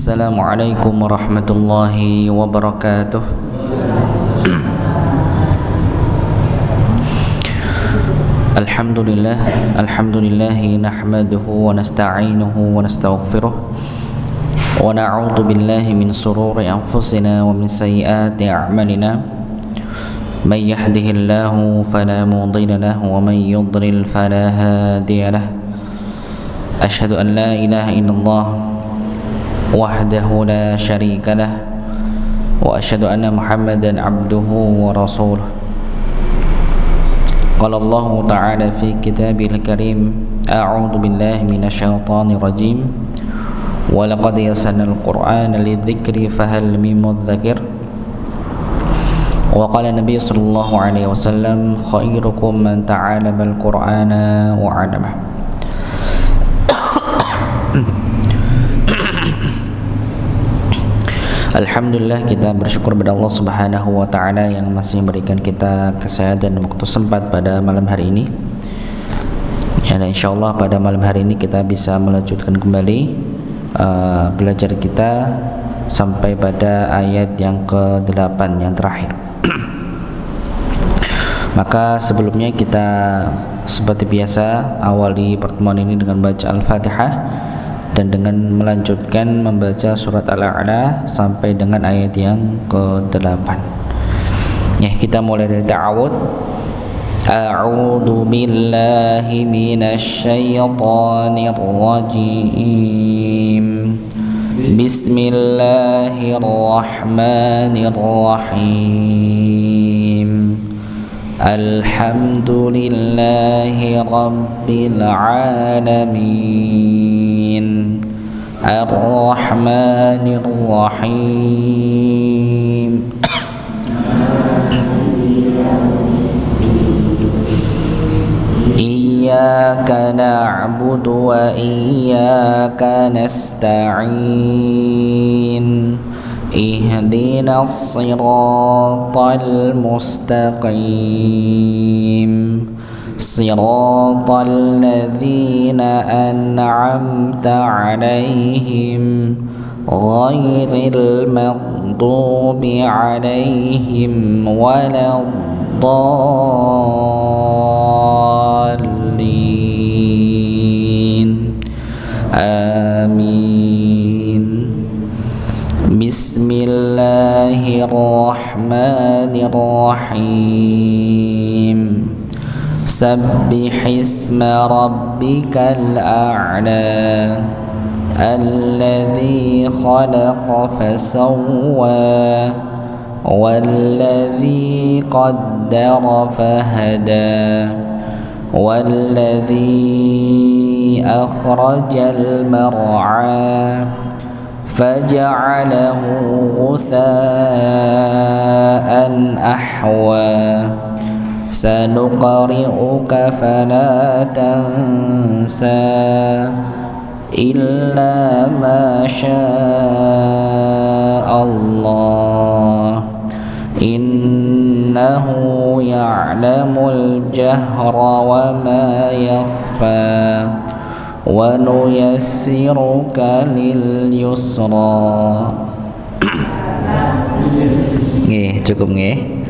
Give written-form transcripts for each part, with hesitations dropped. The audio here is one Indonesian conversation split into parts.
Assalamualaikum warahmatullahi wabarakatuh. Alhamdulillahi nahmaduhu wa nasta'inuhu wa nastaghfiruh wa na'udzu billahi min sururi anfusina wa min sayyiati a'malina. Man yahdihillahu fala mudilla lahu wa man yudlil fala hadiya lahu. Asyhadu an la ilaha illallah wahdahu la syarika lah wa asyhadu anna Muhammadan abduhu wa rasuluh. Qala Allah ta'ala fi kitabihil karim, a'udzu billahi minasyaitonir rajim, wa laqad yassarnal qur'ana lidzikri fahal min mudzakir. Wa qala Nabi sallallahu alaihi wasallam, khairukum man ta'allama al-qur'ana wa 'allamahu. Alhamdulillah, kita bersyukur kepada Allah Subhanahu wa taala yang masih memberikan kita kesehatan dan waktu sempat pada malam hari ini. Ya, dan insyaallah pada malam hari ini kita bisa melanjutkan kembali belajar kita sampai pada ayat yang ke-8 yang terakhir. Maka sebelumnya kita seperti biasa awali pertemuan ini dengan baca Al-Fatihah dan dengan melanjutkan membaca surat Al-A'la sampai dengan ayat yang ke-8. Ya, kita mulai dari ta'awud. A'udzu billahi minasy syaithanir rajim. Bismillahirrahmanirrahim. Alhamdulillahi rabbil alamin. Ar-Rahmanir Rahim. Iyyaka na'budu wa iyyaka nasta'in. Ihdinas siratal mustaqim. Siratal ladzina an'amta 'alaihim ghairil maghdubi 'alaihim waladdallin. Amin. Bismillahirrahmanirrahim. Sabbihisma rabbikal a'la alladzi khalaqa fasawwa walladzi qaddara fahada walladzi akhrajal mar'a faja'alahu ghutha'an ahwa. Sanuqri'uka fala tansa illa ma sya'allah innahu ya'lamul jahra wa ma yakhfa wa nuyassiruka lil yusra. Nggih, cukup nggih.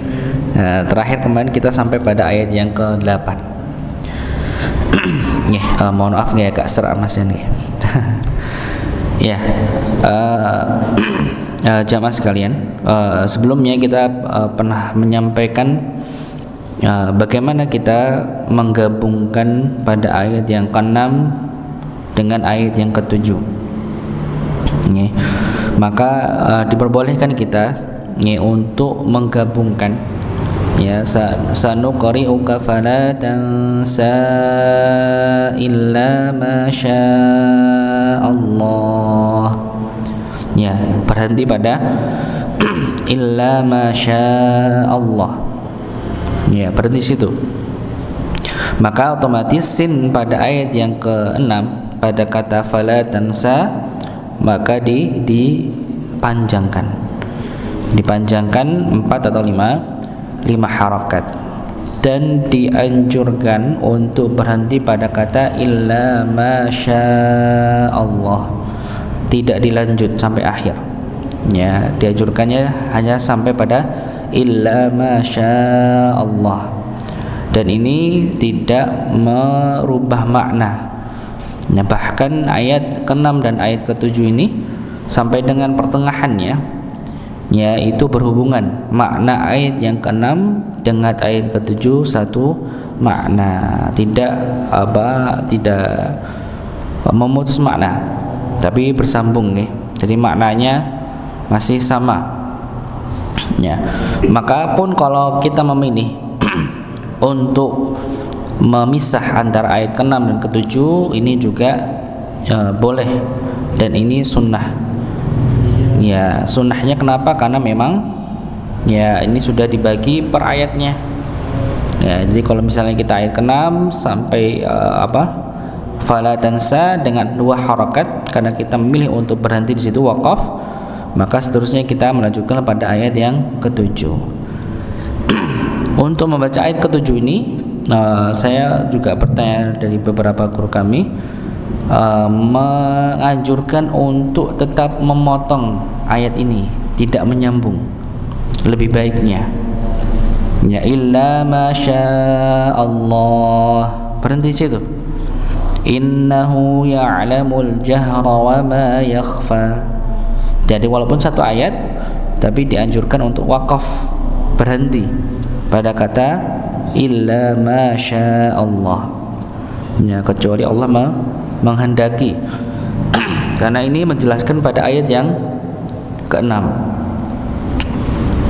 Terakhir kemarin kita sampai pada ayat yang ke-8. Mohon maaf nih agak serak Mas ini. Ya, jamaah sekalian, sebelumnya kita pernah menyampaikan bagaimana kita menggabungkan pada ayat yang ke-6 dengan ayat yang ke-7. Maka diperbolehkan kita untuk menggabungkan. Ya, sanuqri'uka fala tansa illa ma sya'allah. Ya, berhenti pada illa ma sya'allah. Ya, berhenti situ. Maka otomatis sin pada ayat yang ke-6 pada kata fala tansa maka dipanjangkan. Dipanjangkan 4 atau 5 harakat, dan dianjurkan untuk berhenti pada kata illa ma syaa Allah. tidak dilanjut sampai akhir. Ya, dianjurkannya hanya sampai pada illa masya Allah. Dan ini tidak merubah makna. Ya, bahkan ayat ke-6 dan ayat ke-7 ini sampai dengan pertengahannya, ya, itu berhubungan. Makna ayat yang ke-6 dengan ayat ke-7 satu makna, tidak memutus makna, tapi bersambung nih. Jadi maknanya masih sama. Ya, maka pun kalau kita memilih untuk memisah antara ayat ke-6 dan ke-7, ini juga boleh, dan ini sunnah. Ya, sunnahnya kenapa? Karena memang ya ini sudah dibagi per ayatnya. Ya, jadi kalau misalnya kita ayat ke-6 sampai fala tansa dengan 2 harakat, karena kita memilih untuk berhenti di situ waqaf, maka seterusnya kita melanjutkan pada ayat yang ke-7. Untuk membaca ayat ke-7 ini, saya juga bertanya dari beberapa guru kami, menganjurkan untuk tetap memotong ayat ini, tidak menyambung. Lebih baiknya ya illa masya Allah, berhenti situ. Innahu ya'lamul jahra wa ma yakhfa. Jadi walaupun satu ayat, tapi dianjurkan untuk wakaf, berhenti pada kata illa masya Allah, ya, kecuali Allah menghendaki. Karena ini menjelaskan pada ayat yang ke-6.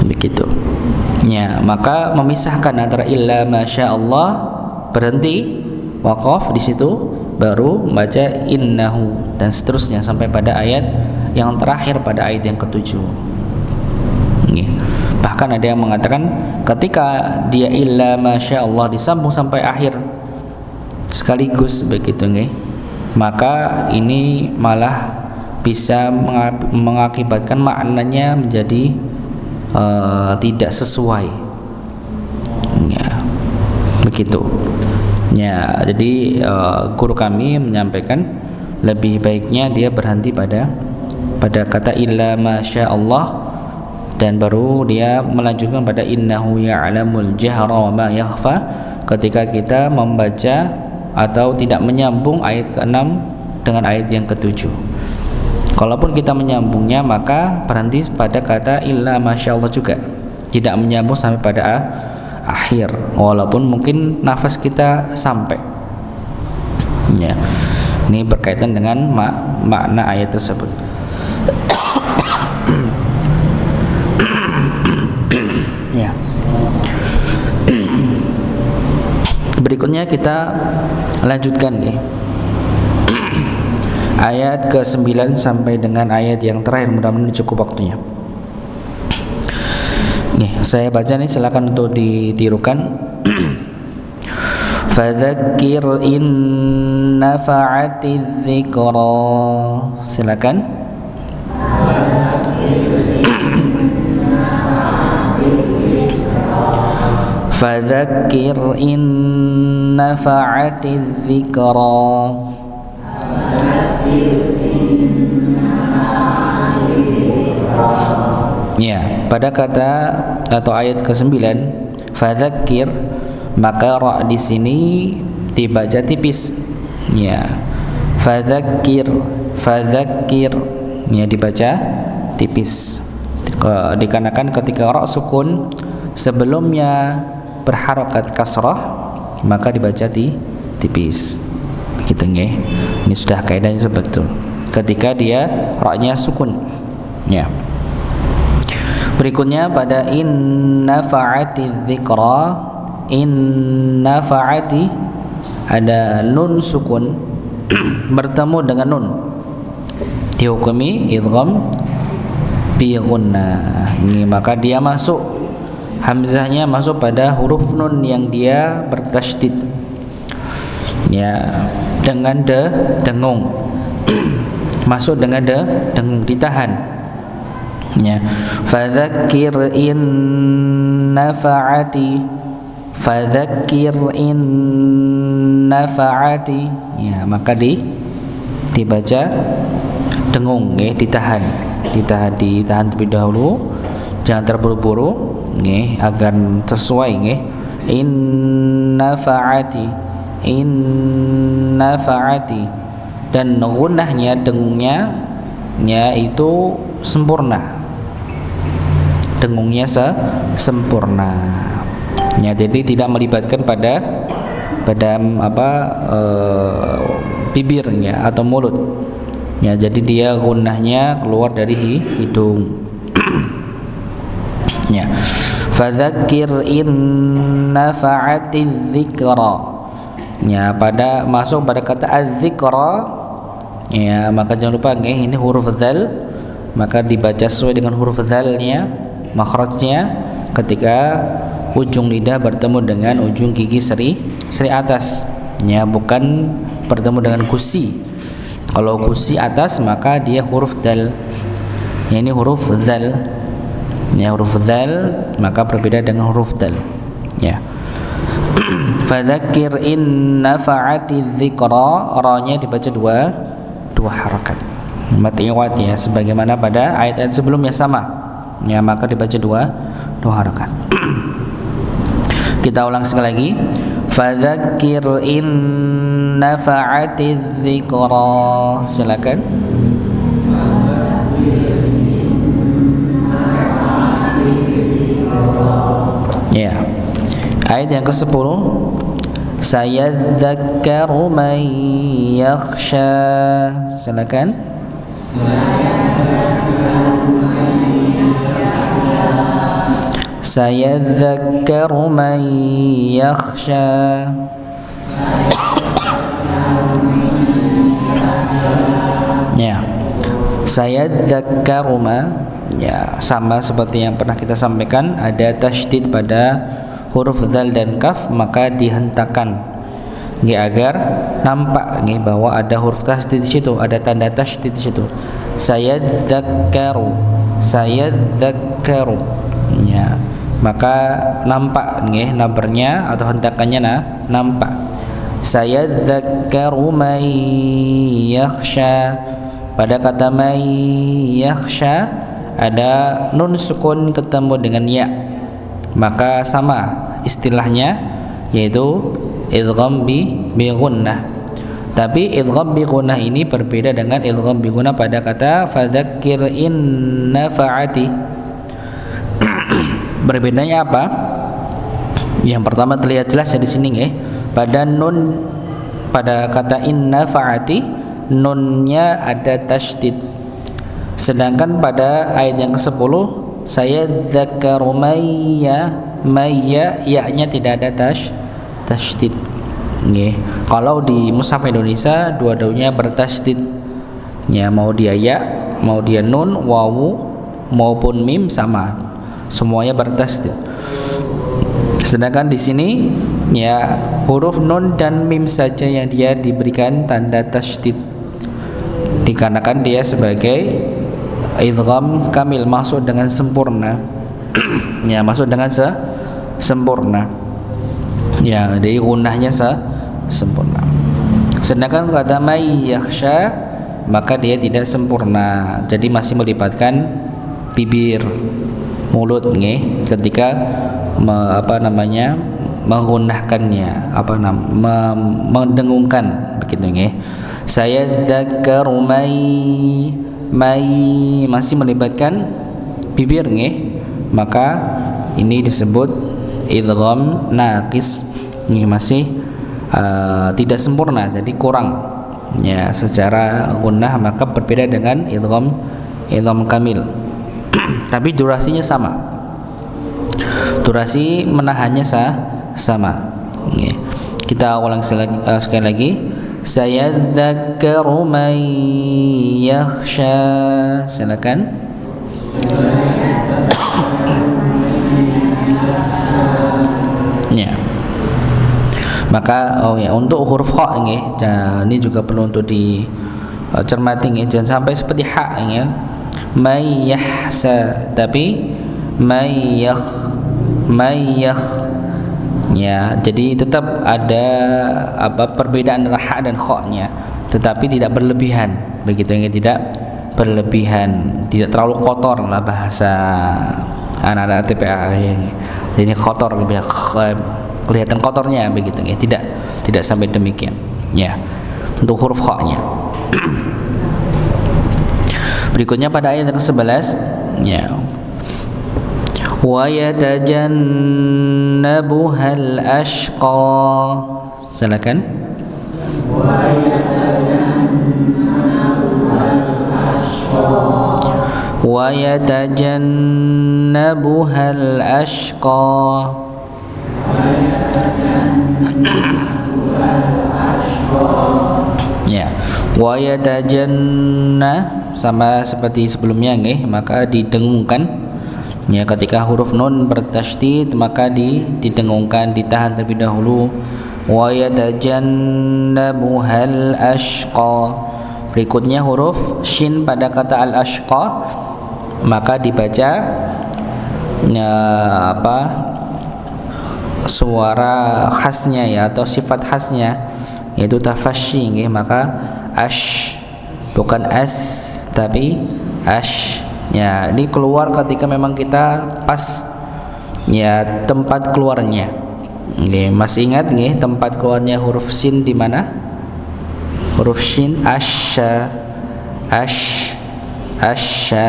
Begitu. Ya, maka memisahkan antara illa masya Allah, berhenti, waqaf di situ, baru membaca innahu dan seterusnya sampai pada ayat yang terakhir pada ayat yang ke-7. Bahkan ada yang mengatakan ketika dia illa masya Allah disambung sampai akhir sekaligus begitu nggih, maka ini malah bisa mengakibatkan maknanya menjadi tidak sesuai. Ya, begitu. Ya, jadi guru kami menyampaikan lebih baiknya dia berhenti pada kata illa masya Allah, dan baru dia melanjutkan pada innahu ya'lamul jahra wa ma yakhfa ketika kita membaca atau tidak menyambung ayat ke-6 dengan ayat yang ke-7. Kalaupun kita menyambungnya, maka berhenti pada kata illa masya Allah juga, tidak menyambung sampai pada akhir, walaupun mungkin nafas kita sampai. Ya, ini berkaitan dengan makna ayat tersebut. Ya. Berikutnya kita lanjutkan nih, ayat ke-9 sampai dengan ayat yang terakhir, mudah-mudahan cukup waktunya. Nih, saya baca nih, silakan untuk ditirukan. Fadzakir in nafa'atiz dzikra. Silakan. Fadzakir in nafa'atiz dzikra. Ya, pada kata atau ayat ke-9 fadzakir, maka ra di sini dibaca tipis. Ya, fadzakir, ya, dibaca tipis. Dikarenakan ketika ra sukun sebelumnya berharakat kasrah, maka dibaca tipis. Begitu nggih. Ini sudah kaidahnya seperti itu. Ketika dia ra-nya sukun. Ya. Berikutnya pada inna fa'ati dzikra, inna fa'ati ada nun sukun bertemu dengan nun, dihukumi idgham bi gunnah. Ini maka dia masuk, hamzahnya masuk pada huruf nun yang dia bertasydid. Ya, dengan dengung. Masuk dengan dengung, ditahan. Ya, fadzakir in nafa'ati, fadzakir in nafa'ati. Ya, maka dibaca dengung nggih, ditahan terlebih dahulu, jangan terburu-buru nggih, agar sesuai nggih. Inna fa'ati, dan gunnahnya, dengungnya itu sempurna, dengungnya sempurna ya, jadi tidak melibatkan pada bibirnya atau mulut ya, jadi dia gunnahnya keluar dari hidung ya. Fadzakir in nafa'atiz dzikra ya, masuk pada kata az-dzikra ya, maka jangan lupa nggih, ini huruf dzal, maka dibaca sesuai dengan huruf dzalnya, makhrajnya ketika ujung lidah bertemu dengan ujung gigi seri atas ya, bukan bertemu dengan gusi. Kalau gusi atas maka dia huruf dzal ya, ini huruf dzal ya, huruf dzal maka berbeda dengan huruf dal ya. Fadzakir in nafa'atiz dzikra, ra-nya dibaca dua harakat matiwat ya, sebagaimana pada ayat-ayat sebelumnya sama ya, maka dibaca dua harakat. Kita ulang sekali lagi. Fadzakir in nafa'atiz dzikra, silakan. Ya, ayat yang ke-10, sayadzakkaru man yakhsha, silakan. Sayadzakkaru man yakhsha. Ya, sayadzakkaru ma ya, sama seperti yang pernah kita sampaikan, ada tasydid pada huruf dzal dan kaf, maka dihentakkan nggih, agar nampak nggih bahwa ada huruf tasydid di situ, ada tanda tasydid di situ. Sayadzakkaru ya, maka nampak nggih, nabernya atau hentakannya nampak. Sayadzakkaru man yakhsha, pada kata man yakhsha ada nun sukun ketemu dengan ya, maka sama istilahnya, yaitu idgham bi gunnah. Tapi idgham bi gunnah ini berbeda dengan idgham bi gunnah pada kata fadzakir in nafa'ati. Berbedanya apa? Yang pertama terlihat jelas di sini nggih, pada nun, pada kata in nafa'ati nunnya ada tasydid. Sedangkan pada ayat yang ke-10 sayadzakkaru mayya, ya-nya tidak ada tasydid nggih. Kalau di mushaf Indonesia dua-duanya bertasydid ya, mau dia ya, mau dia nun, wawu maupun mim sama, semuanya bertasydid. Sedangkan di sini ya, huruf nun dan mim saja yang dia diberikan tanda tasydid, dikarenakan dia sebagai idgham kamil, maksud dengan sempurna ya, maksud dengan sempurna ya, jadi gunnahnya sempurna. Sedangkan kata may yakhsha maka dia tidak sempurna, jadi masih melibatkan bibir, mulut nggih, ketika menggunnahkannya, mendengungkan begitu nggih. Sayadzakkaru may masih melibatkan bibir nggih, maka ini disebut idgham naqis nggih, masih tidak sempurna, jadi kurang ya secara gunnah, maka berbeda dengan idgham kamil. Tapi durasinya sama, durasi menahannya sama nggih. Kita ulang sekali lagi. Sayadzakkaru man yakhsha, silakan. Ya. Maka untuk huruf kha nggih, ini juga perlu untuk dicermati nggih, jangan sampai seperti ha ya. May yahsa, tapi may ya, jadi tetap ada perbedaan antara ha dan kha-nya, tetapi tidak berlebihan begitu ya, tidak berlebihan, tidak terlalu kotor lah bahasa anak-anak TPA ini. Jadi kotor, kelihatan kotornya begitu ya. Tidak sampai demikian. Ya. Untuk huruf kha-nya. Berikutnya pada ayat ke-11 ya. Wa yatajannabuhal ashqa. Silakan. Wa yatajannabuhal ashqa. Ya, wa yatajanna sama seperti sebelumnya nggih, maka didengungkan. Ya, ketika huruf nun bertasydid maka didengungkan, ditahan terlebih dahulu. Wa yatajannabuhal ashqa. Berikutnya huruf shin pada kata al-ashqa maka dibaca suara khasnya ya, atau sifat khasnya yaitu tafasyi nggih, maka ash bukan as tapi ash. Ya, ini keluar ketika memang kita pas ya tempat keluarnya. Nggih, masih ingat nggih tempat keluarnya huruf sin di mana? Huruf shin asya, asya.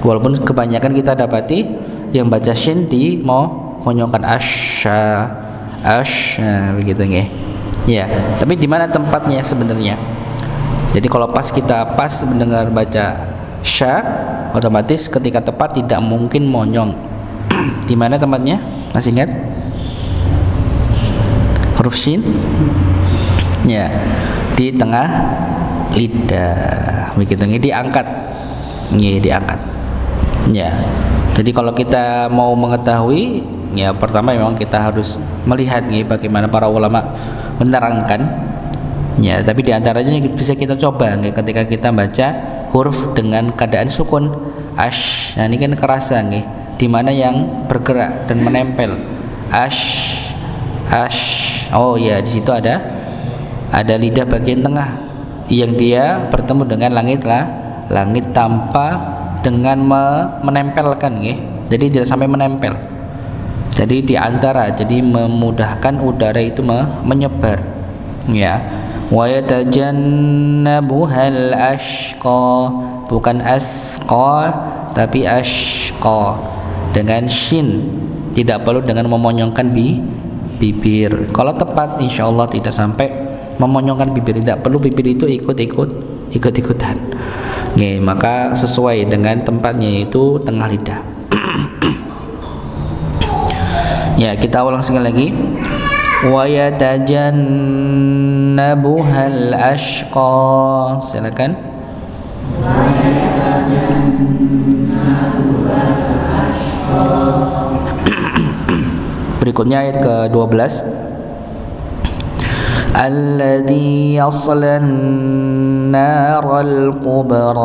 Walaupun kebanyakan kita dapati yang baca shin di mau monyongkan asya, begitu nggih. Ya, tapi di mana tempatnya sebenarnya? Jadi kalau kita mendengar baca sya, otomatis ketika tepat tidak mungkin monyong. Di mana tempatnya? Masih ingat? Huruf shin? Ya, di tengah lidah. Begitu nggih, diangkat. Nggih, diangkat. Ya. Jadi kalau kita mau mengetahui, ya pertama memang kita harus melihat nih bagaimana para ulama menerangkan. Ya, tapi diantaranya bisa kita coba nih ketika kita baca huruf dengan keadaan sukun ash. Nah, ini kan kerasa nih di mana yang bergerak dan menempel. Ash. Oh ya, di situ ada lidah bagian tengah yang dia bertemu dengan langit tanpa dengan menempelkan nggih. Jadi tidak sampai menempel. Jadi di antara, jadi memudahkan udara itu menyebar. Ya. Wa yatajannabuhal ashqa, bukan asqa tapi ashqa dengan shin, tidak perlu dengan memonyongkan bibir. Kalau tepat insyaallah tidak sampai memonyongkan bibir, tidak perlu bibir itu ikut-ikutan. Nih, maka sesuai dengan tempatnya yaitu tengah lidah. Ya, kita ulang sekali lagi. Wa yatajannabuhal ashqa. Silakan. Berikutnya ayat ke-12. Alladzi yaslan naral kubra.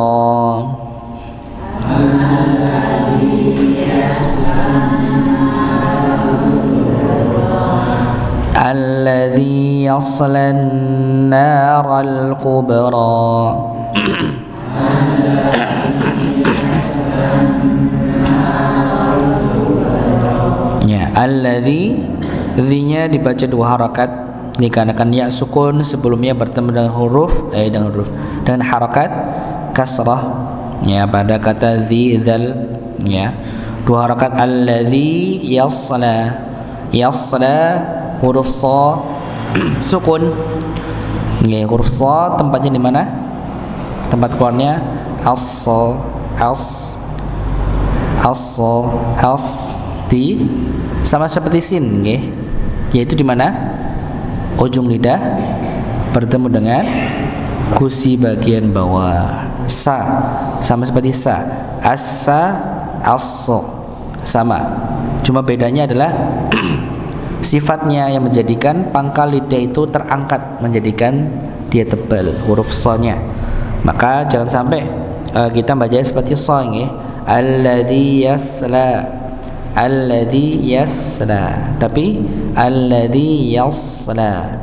Alladzi yaslan naral kubra. Ya, alladzi, zi-nya dibaca dua harakat dikarenakan ya sukun sebelumnya bertemu dengan huruf dan harakat kasrah ya pada kata zi dzal ya, dua harakat. Alladzi yasla huruf sha sukun ya, huruf sha tempatnya di mana? Tempat keluarnya as di sama seperti sin nggih, yaitu di mana ujung lidah bertemu dengan gusi bagian bawah. Sa sama seperti sa, assa, asso sama, cuma bedanya adalah sifatnya yang menjadikan pangkal lidah itu terangkat, menjadikan dia tebal huruf sa-nya. Maka jangan sampai kita baca seperti sa nggih, alladzi yasla, tapi alladzi yasla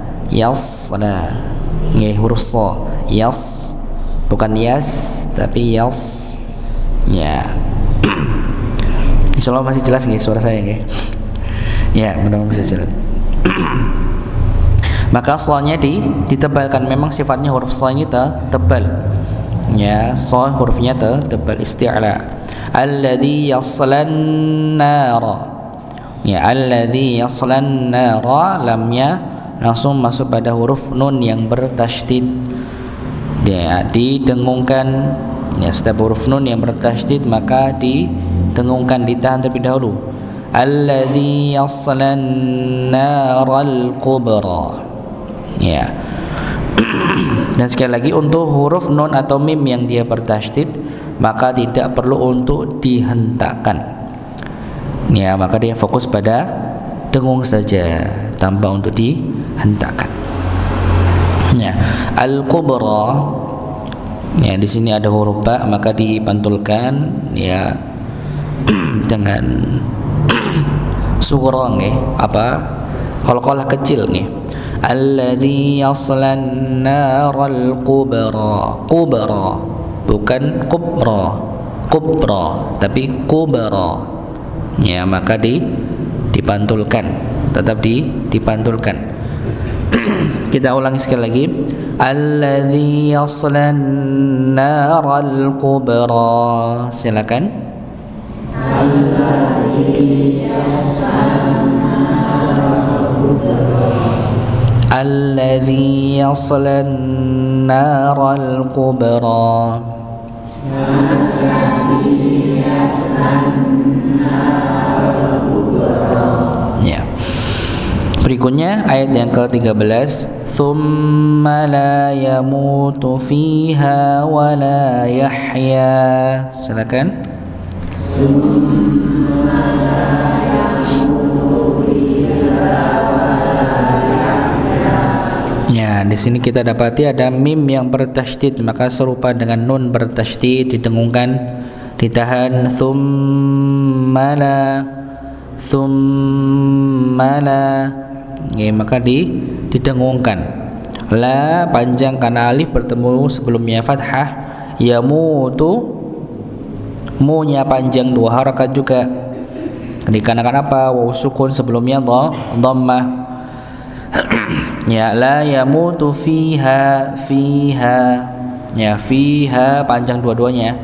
nggih, huruf sa bukan yas tapi yas. Ya. Insyaallah masih jelas nggih suara saya nggih? Ya, mudah-mudahan bisa jelas. Maka slanya ditebalkan, memang sifatnya huruf sla ini tebal. Ya, sla hurufnya tebal, isti'la. Alladzi yaslan nara. Ya, alladzi yaslan nara, lamnya langsung masuk pada huruf nun yang bertasydid. Ya, didengungkan. Ya, setiap huruf nun yang bertasydid maka didengungkan, ditahan terlebih dahulu. Alladzi yaslan naral kubra. Ya. Dan sekali lagi untuk huruf nun atau mim yang dia bertasydid maka tidak perlu untuk dihentakkan. Ya, maka dia fokus pada dengung saja tanpa untuk dihentakkan. Ya, al-kubra. Ya, di sini ada huruf ba maka dipantulkan ya dengan sughra nggih, apa? Qalqalah kecil nggih. Alladzi yaslan naral kubra. Kubra bukan kubra. Kubra tapi kubra. Ya, maka dipantulkan, tetap dipantulkan. Kita ulangi sekali lagi. Alladzi yaslan naral kubra. Silakan. Alladzi yaslan naral kubra. Alladzi yaslan naral kubra. Alladzi yaslan naral kubra. Ya. Berikutnya ayat yang ke-13, tsumma la yamutu fiha wa la yahya. Silakan. Tsumma la yamutu fiha. Ya, di sini kita dapati ada mim yang bertasydid, maka serupa dengan nun bertasydid, didengungkan, ditahan. Tsumma la. Ya, maka didengungkan. La panjang karena alif bertemu sebelumnya fathah. Yamutu, mu-nya panjang 2 harakat juga. Dikarenakan apa? Waw sukun sebelumnya dhammah. Ya, la yamutu fiha. Ya, fiha panjang dua-duanya.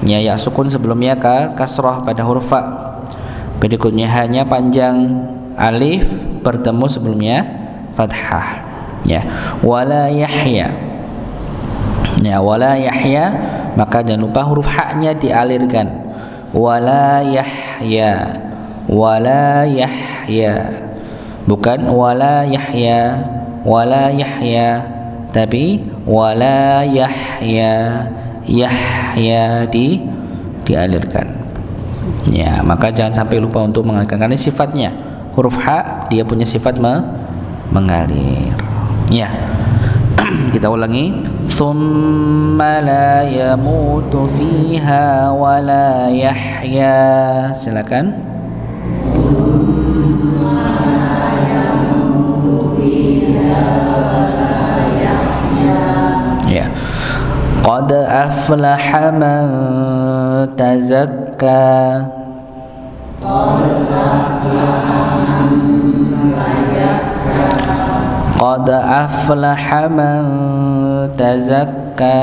Ya, ya sukun sebelumnya kasrah pada huruf fa. Berikutnya hanya panjang, alif bertemu sebelumnya fathah. Ya, wala yahya. Ya, wala yahya, maka jangan lupa huruf ha-nya dialirkan. Wala yahya. Wala yahya. Bukan wala yahya, wala yahya, tapi wala yahya. Yahya dialirkan. Ya, maka jangan sampai lupa untuk mengalirkan, karena sifatnya huruf ha dia punya sifat mengalir. Ya. Kita ulangi. Tsumma la yamutu fiha wa la yahya. Silakan. Ya. Qad aflaha man tazakka. Qad aflaha man tazakka.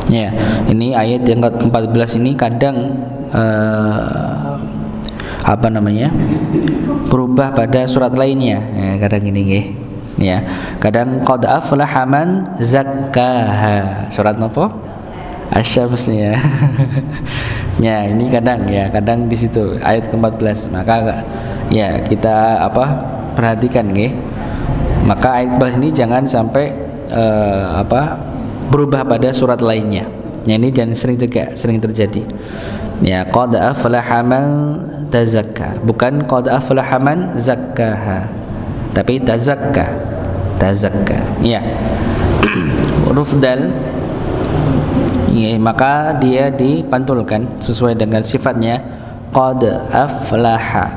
Ya, ini ayat yang ke-14 ini kadang berubah pada surat lainnya. Ya, kadang ini nggih. Ya, kadang qad aflaha man zakkaha. Surat apa? Asy-Syams ya. Ya, ini kadang di situ ayat ke-14. Maka ya kita perhatikan nggih. Maka ayat 14 ini jangan sampai berubah pada surat lainnya. Ya, ini dan sering terjadi. Ya, qad aflaha man tazakka, bukan qad aflaha man zakkaha, tapi tazakka. Ya. Huruf dal. Ya, maka dia dipantulkan sesuai dengan sifatnya. Qad aflaha.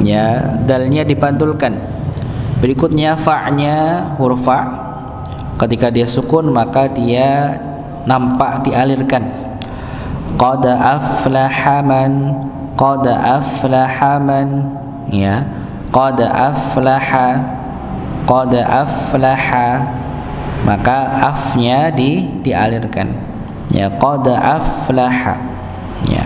Ya, dalnya dipantulkan. Berikutnya fa-nya, huruf fa, ketika dia sukun maka dia nampak dialirkan. Qad aflaha man, qad aflaha man, ya. Qad aflaha, qad aflaha, maka afnya dialirkan. Ya, qad aflaha. Ya.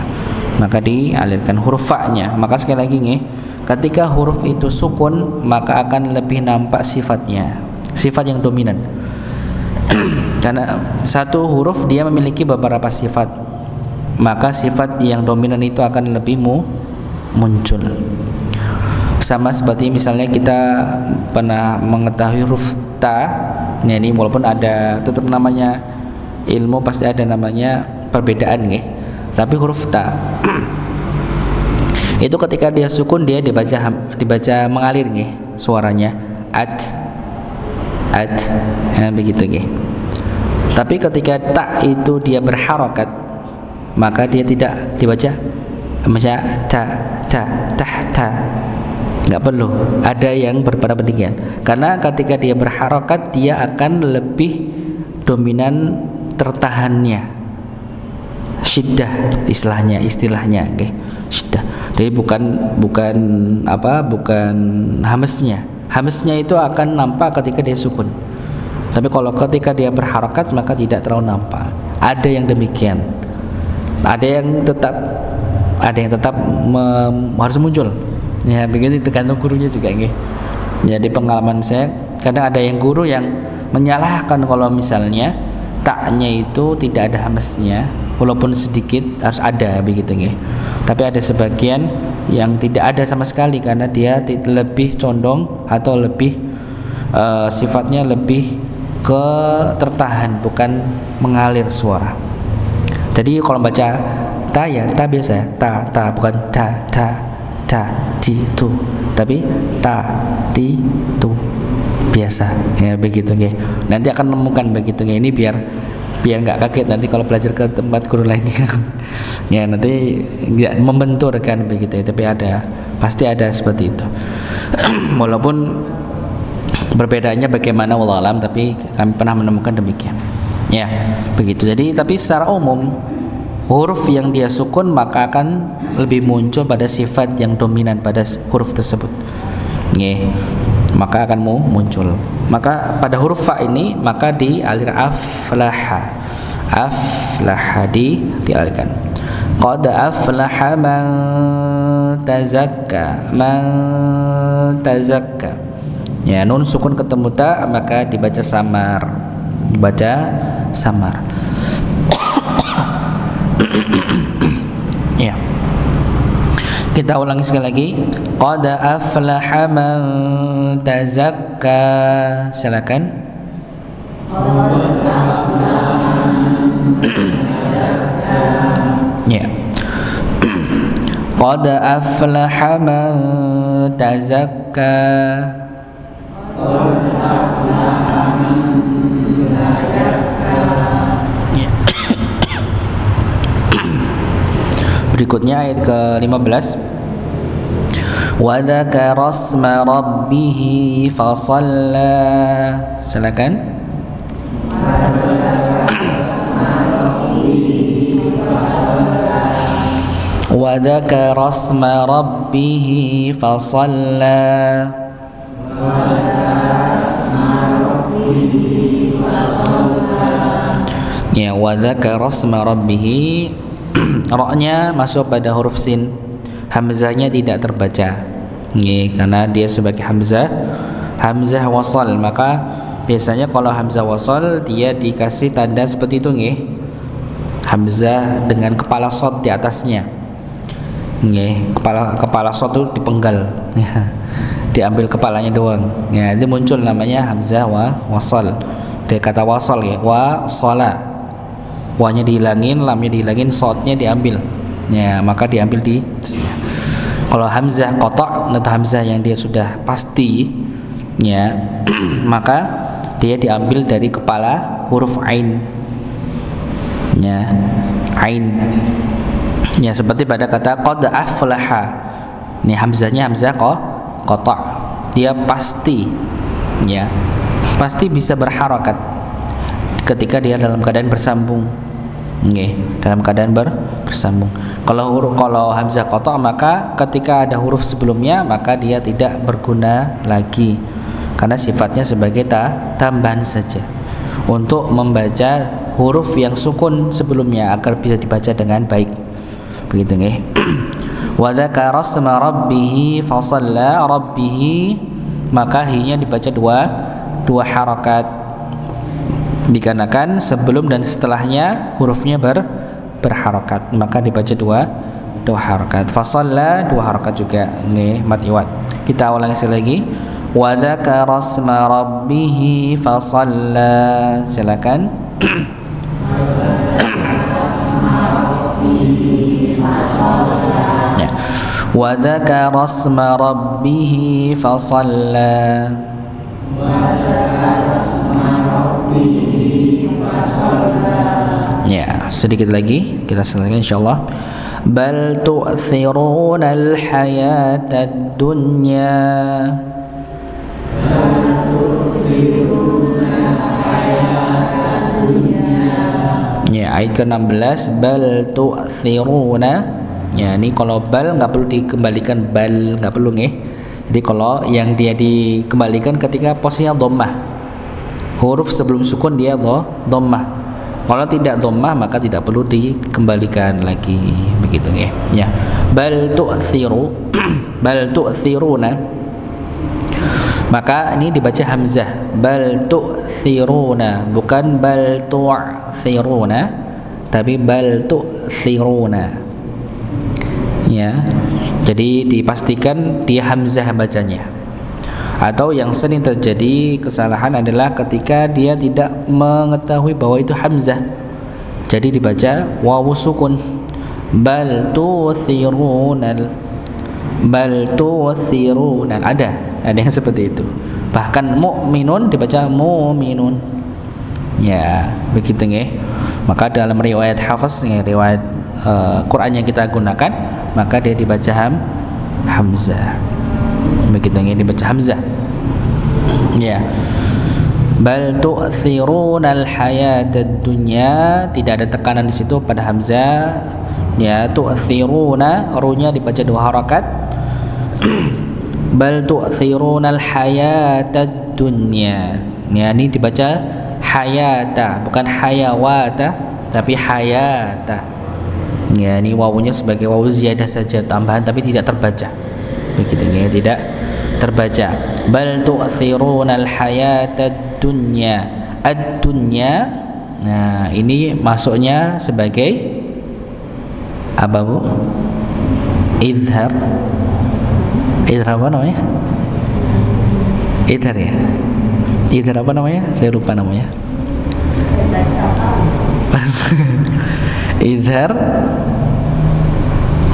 Maka dialirkan huruf fa-nya. Maka sekali lagi nih, ketika huruf itu sukun maka akan lebih nampak sifatnya, sifat yang dominan. Karena satu huruf dia memiliki beberapa sifat, maka sifat yang dominan itu akan lebih muncul. Sama seperti misalnya kita pernah mengetahui huruf ta. Nah, ini walaupun ada tetap namanya ilmu, pasti ada namanya perbedaan nih. Tapi huruf ta itu ketika dia sukun dia dibaca mengalir nih suaranya, at, nah, begitu nih. Tapi ketika ta itu dia berharokat maka dia tidak dibaca macam ta, nggak perlu ada yang berpendapat demikian, karena ketika dia berharokat dia akan lebih dominan tertahannya, syiddah istilahnya, okay. Syiddah. Jadi bukan hamesnya itu akan nampak ketika dia sukun. Tapi kalau ketika dia berharakat maka tidak terlalu nampak. Ada yang demikian. Ada yang tetap harus muncul. Ya, begitu tergantung gurunya juga, okay. Jadi pengalaman saya, kadang ada yang guru yang menyalahkan kalau misalnya taknya itu tidak ada hamesnya, walaupun sedikit harus ada, begitu nggih. Tapi ada sebagian yang tidak ada sama sekali karena dia lebih condong atau lebih sifatnya lebih ke tertahan, bukan mengalir suara. Jadi kalau baca ta ya ta biasa, ta bukan ta ti tu, tapi ta ti tu biasa, ya begitu nggih. Nanti akan menemukan begitu nggih. Ini biar nggak kaget nanti kalau belajar ke tempat guru lainnya. Ya, nanti nggak membenturkan begitu ya, tapi pasti ada seperti itu. Walaupun perbedaannya bagaimana wallahu alam, tapi kami pernah menemukan demikian. Ya, begitu. Jadi tapi secara umum huruf yang dia sukun maka akan lebih muncul pada sifat yang dominan pada huruf tersebut. Nggih. Maka akan muncul. Maka pada huruf fa ini maka dialir aflaha dialirkan. Qad aflaha man tazakka. Ya, nun sukun ketemu ta maka dibaca samar. Ya. Kita ulangi sekali lagi. Qad aflaha man tazakka. Silakan. Ya. Qad aflaha man tazakka. Ya. Berikutnya ayat ke-15. Wa dzakara asma rabbih fasalla. Silakan. Wa dzakara asma rabbih fasalla. Ya, wa dzakara asma rabbih. Ra-nya masuk pada huruf sin, hamzahnya tidak terbaca. Nggih, karena dia sebagai hamzah wasal, maka biasanya kalau hamzah wasal dia dikasih tanda seperti itu nggih. Hamzah dengan kepala shad di atasnya. Nggih, kepala shad itu dipenggal. Diambil kepalanya doang. Ya, itu muncul namanya hamzah wasal. Dari kata wasal ya, wasala. Wa-nya dihilangin, lamnya dihilangin, shadnya diambil. Ya, maka diambil di kalau hamzah qata' atau hamzah yang dia sudah pasti ya, maka dia diambil dari kepala huruf ain. Ya, ain. Ya, seperti pada kata qad aflaha. Ini hamzahnya hamzah qata'. Dia pasti, ya, pasti bisa berharakat ketika dia dalam keadaan bersambung. Dalam keadaan bersambung. Kalau hamzah qata' maka ketika ada huruf sebelumnya maka dia tidak berguna lagi karena sifatnya sebagai tambahan saja untuk membaca huruf yang sukun sebelumnya agar bisa dibaca dengan baik. Begitu nggih. Wa dzakara asma rabbih fa shalla rabbih, maka hi-nya dibaca dua harakat dikarenakan sebelum dan setelahnya hurufnya berharakat, maka dibaca dua harakat. Fa shalla dua harakat juga nggih mad iwad. Kita ulangi sekali lagi. Wa dzakara asma rabbih fa shalla. Silakan. Ya. Wa dzakara asma rabbih fa shalla. Ya, sedikit lagi kita selesaikan insyaallah. Bal tu'thirunal hayatad dunya. Ya, ayat ke-16 bal tu'thiruna. Ya, ini kalau bal nggak perlu dikembalikan, bal nggak perlu nggih. Jadi kalau yang dia dikembalikan ketika posisinya dhammah, huruf sebelum sukun dia dhammah. Kalau tidak dhammah maka tidak perlu dikembalikan lagi, begitu nggih. Ya, bal tu'thiru bal tu'thiruna, maka ini dibaca hamzah, bal tu'thiruna, bukan bal tu'thiruna, tapi bal tu'thiruna. Ya, jadi dipastikan dia hamzah bacanya. Atau yang sering terjadi kesalahan adalah ketika dia tidak mengetahui bahwa itu hamzah, jadi dibaca wawu sukun, bal tu'thirunal, bal tu'thirunal. Ada yang seperti itu. Bahkan mu'minun dibaca mu'minun. Ya, begitu nggih. Maka dalam riwayat Hafiz, riwayat Quran yang kita gunakan, maka dia dibaca hamzah. Begitu nggih, dibaca hamzah. Ya. Bal tu'thirunal hayatad dunya, tidak ada tekanan di situ pada hamzah. Ya, tu'thiruna, ru-nya dibaca dua harakat. Bal tu'thirunal hayatad dunya. Ya, ini dibaca hayata, bukan hayawata, tapi hayata. Ya, ini wawunya sebagai wawu ziyadah saja, tambahan tapi tidak terbaca. Begitu ya, tidak terbaca. Bal tu'thirunal hayatad dunya. Ad-dunya. Nah, ini masuknya sebagai apa, Bu? Idhar. Idhar apa namanya? Idhar ya. Idhar apa namanya? Saya lupa namanya. Idhar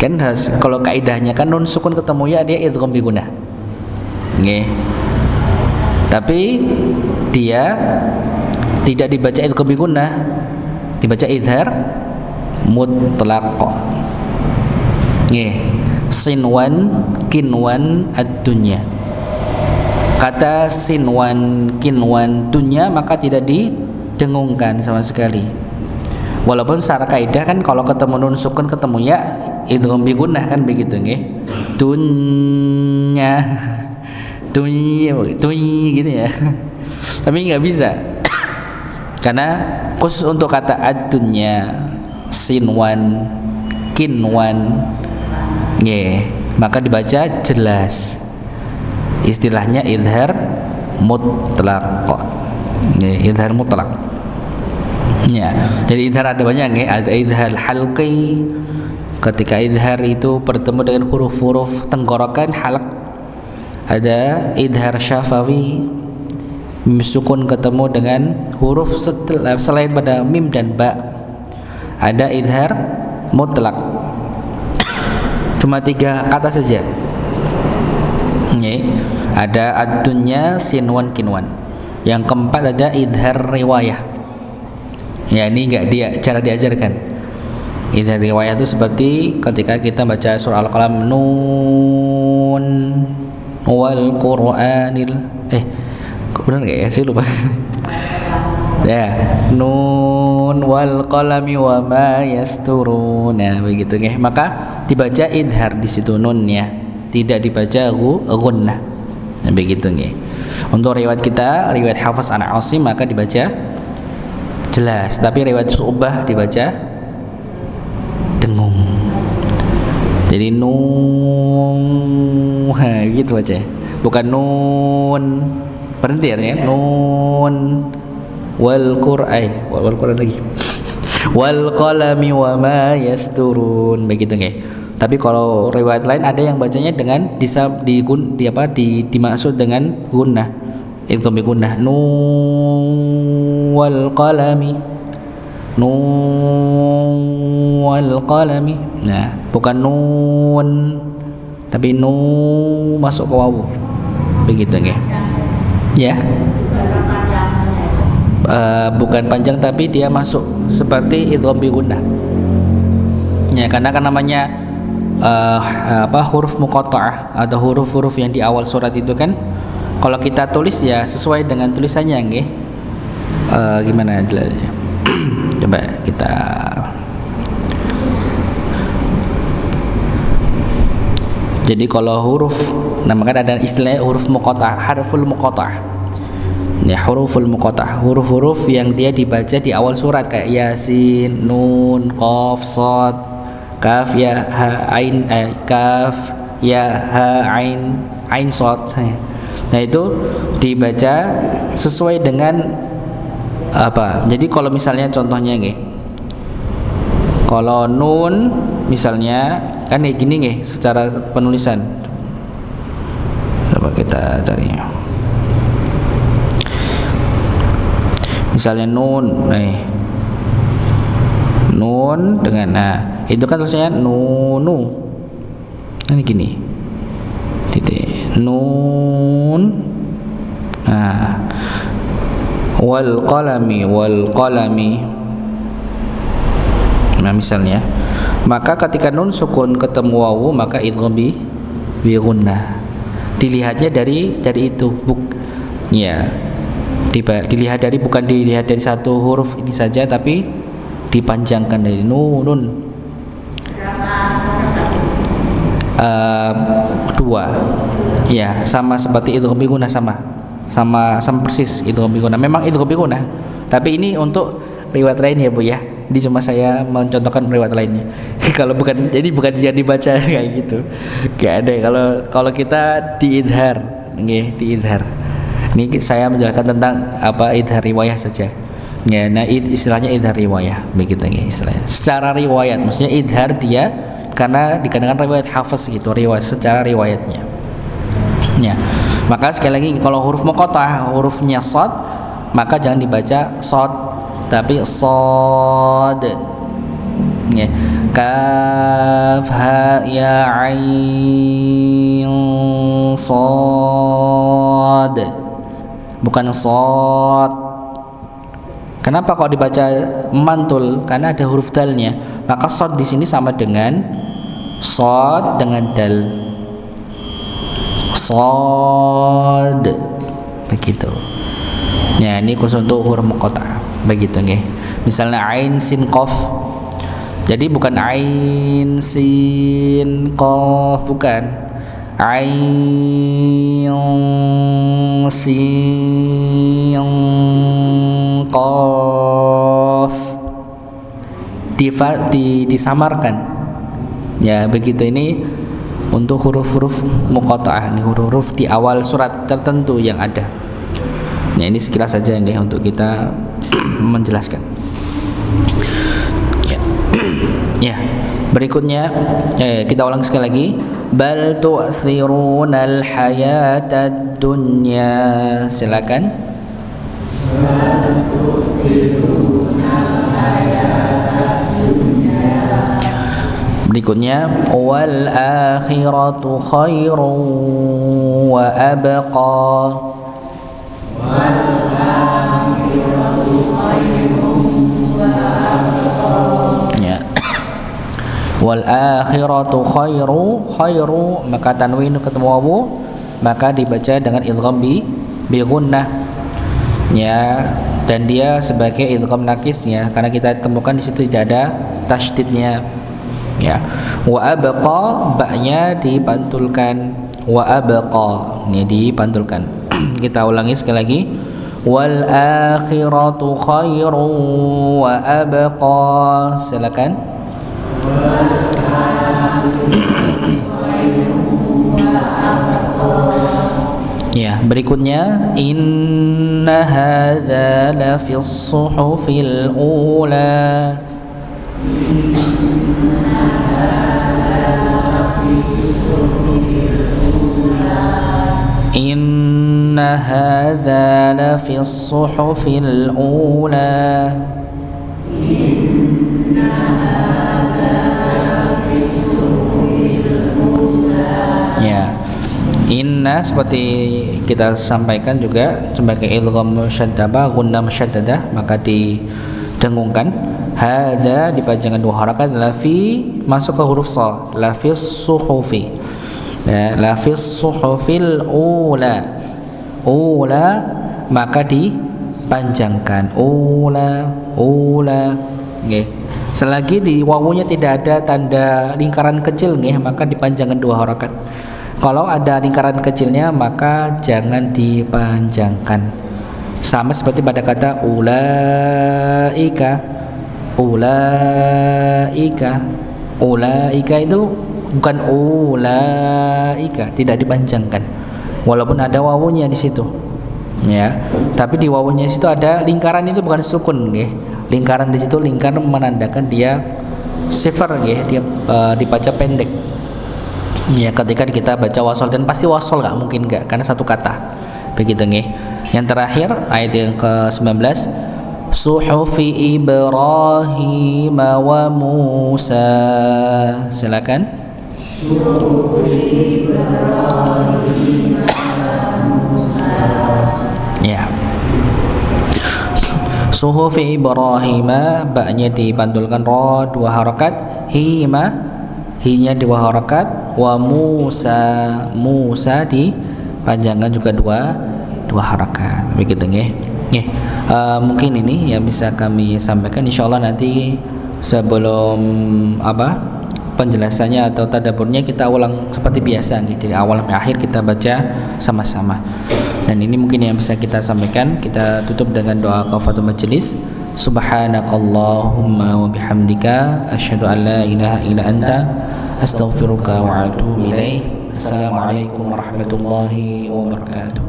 kan kalau kaidahnya kan nun sukun ketemu ya dia idgham bi gunnah. Nggih. Tapi dia tidak dibaca idgham bi gunnah, dibaca idhar mutlaq. Nggih. Sinwan kinwan ad-dunya. Kata sinwan kinwan dunya maka tidak didengungkan sama sekali. Walaupun secara kaidah kan kalau ketemu nun sukun ketemu ya idgham bi gunnah kan begitu nggih. Dunya. Dunya gitu ya. Tapi nggak bisa. Karena khusus untuk kata ad-dunya, sinwan, kinwan, nggih, maka dibaca jelas. Istilahnya idhar mutlaq. Nggih, idhar mutlaq. Ya, jadi idhar ada banyak nggih, ada idhar halqi. Ketika idhar itu bertemu dengan huruf-huruf tenggorokan halq. Ada idhar syafawi, mim sukun ketemu dengan huruf selain pada mim dan ba. Ada idhar mutlak, cuma 3 kata saja. Ada ad-dunya, sinwan, kinwan. Yang keempat ada idhar riwayah. Ya, ini enggak cara diajarkan. Idhar riwayat itu seperti ketika kita baca surah Al-Qalam, nun wal Qur'anil benar nggak ya, saya lupa. Ya, nun wal qalami wa ma yasturun. Nah, begitu nggih. Maka dibaca idhar di situ nunnya, tidak dibaca gunnah. Nah, begitu nggih. Untuk riwayat kita, riwayat Hafiz an Asim maka dibaca jelas, tapi riwayat Syu'bah dibaca dengung. Jadi nun, gitu baca. Bukan nun. Berhenti ya, nun wal Qur'an lagi. Wal qalami wa ma yasturun, begitu nggih. Tapi kalau riwayat lain ada yang bacanya dengan dimaksud dengan gunnah. Itu gunnah. Nun wal qalami. Nun wal qalami. Nah, bukan nun tapi nun masuk ke wawu. Begitu nggih. Ya. Bukan panjang tapi dia masuk seperti idgham bi gunnah. Ya, karena kan namanya huruf muqatta'ah atau huruf-huruf yang di awal surat itu kan kalau kita tulis ya sesuai dengan tulisannya nggih. Gimana jelasnya? Coba kita jadi kalau huruf kan ada istilah huruf muqatta'ah, harful muqatta'ah. Ya, huruful muqatta'ah, huruf-huruf yang dia dibaca di awal surat kayak Yasin, Nun, Qaf, Shad, Kaf, Ya, Ha, Ain, Kaf, Ya, Ha, Ain, Shad. Nah, itu dibaca sesuai dengan apa? Jadi kalau misalnya contohnya nggih. Kalau Nun misalnya kan kayak gini nggih secara penulisan. Coba kita cari. Misalnya nun dengan itu kan tulisannya nunu. Ini gini. Titik nun. Wal qalami. Nah, misalnya maka ketika nun sukun ketemu wawu maka idgham bi gunnah. Dilihatnya dari itu dilihat dari bukan dilihat dari satu huruf ini saja tapi dipanjangkan dari nun. Dua. Ya, sama seperti idgham bi gunnah sama persis idgham bi gunnah. Memang idgham bi gunnah. Tapi ini untuk riwayat lain ya, Bu ya. Ini cuma saya mencontohkan riwayat lainnya. Kalau bukan yang dibaca kayak gitu. Enggak ada. Kalau kita diidhar, nggih, diidhar. Ini saya menjelaskan tentang apa idhar riwayah saja. Ya, nah istilahnya idhar riwayah, begitu ya istilahnya. Secara riwayat, maksudnya idhar dia karena dikarenakan riwayat Hafiz gitu, riwayat secara riwayatnya. Ya. Maka sekali lagi kalau huruf muqatta'ah, hurufnya shad, maka jangan dibaca shad tapi shad. Ya. Kaf ha ya ain shad. Bukan shad. Kenapa kalau dibaca mantul? Karena ada huruf dalnya. Maka shad di sini sama dengan shad dengan dal. Shad. Begitu. Ya, ini khusus untuk huruf muqatta'ah. Begitu nggih. Misalnya ain sin qaf. Jadi bukan ain sin qaf, bukan. Ain sin qaf disamarkan ya, begitu. Ini untuk huruf-huruf muqatta'ah, huruf-huruf di awal surat tertentu yang ada. Ya, ini sekilas saja nih untuk kita menjelaskan. Ya, berikutnya kita ulang sekali lagi. Bal tu'thirunal hayatad dunya. Silakan. Berikutnya wal akhiratu khairun wa abqa. Ya. Wal akhiratu khairu maka tanwin ketemu wawu maka dibaca dengan idgham bi gunnah ya, dan dia sebagai idgham nakisnya karena kita temukan di situ tidak ada tasydidnya ya. Wa abqa ba'nya dipantulkan, wa abqa ini dipantulkan. Kita ulangi sekali lagi. Wal akhiratu khairun wa abqa. Silakan. Ya, berikutnya inna hadza la fis suhufil ula. Inna hadza la fis suhufil ula. Ya, inna seperti kita sampaikan juga sebagai idgham musyaddabah gunnah musyaddadah maka didengungkan. Hadza dipanjangkan 2 harakat, la fi masuk ke huruf sha, la fis suhufi ya, la fis suhufil ula maka dipanjangkan ula nggih. Selagi di wawunya tidak ada tanda lingkaran kecil nggih maka dipanjangkan 2 harakat. Kalau ada lingkaran kecilnya maka jangan dipanjangkan. Sama seperti pada kata ulaika itu bukan ulaika, tidak dipanjangkan walaupun ada wawunya di situ ya, tapi di wawunya situ ada lingkaran, itu bukan sukun nggih. Lingkaran di situ lingkaran menandakan dia sifar nggih, dia dibaca pendek ya. Ketika kita baca wasol, dan pasti wasol nggak mungkin nggak karena satu kata begitu nggih. Yang terakhir ayat yang ke-19, suhufi Ibrahim wa Musa. Silakan. Ya. Suhufi Ibrahim, ba'nya dipantulkan ra 2 harakat, hinya 2 harakat, wa Musa dipanjangkan juga 2 harakat. Begitu nggih. Nggih. Mungkin ini yang bisa kami sampaikan. Insyaallah nanti sebelum penjelasannya atau tadaburnya kita ulang seperti biasa nih, dari awal sampai akhir kita baca sama-sama. Dan ini mungkin yang bisa kita sampaikan. Kita tutup dengan doa kafaratul majelis. Subhanakallahumma wa bihamdika asyhadu an la ilaha illa anta astaghfiruka wa atubu ilaik. Assalamualaikum warahmatullahi wabarakatuh.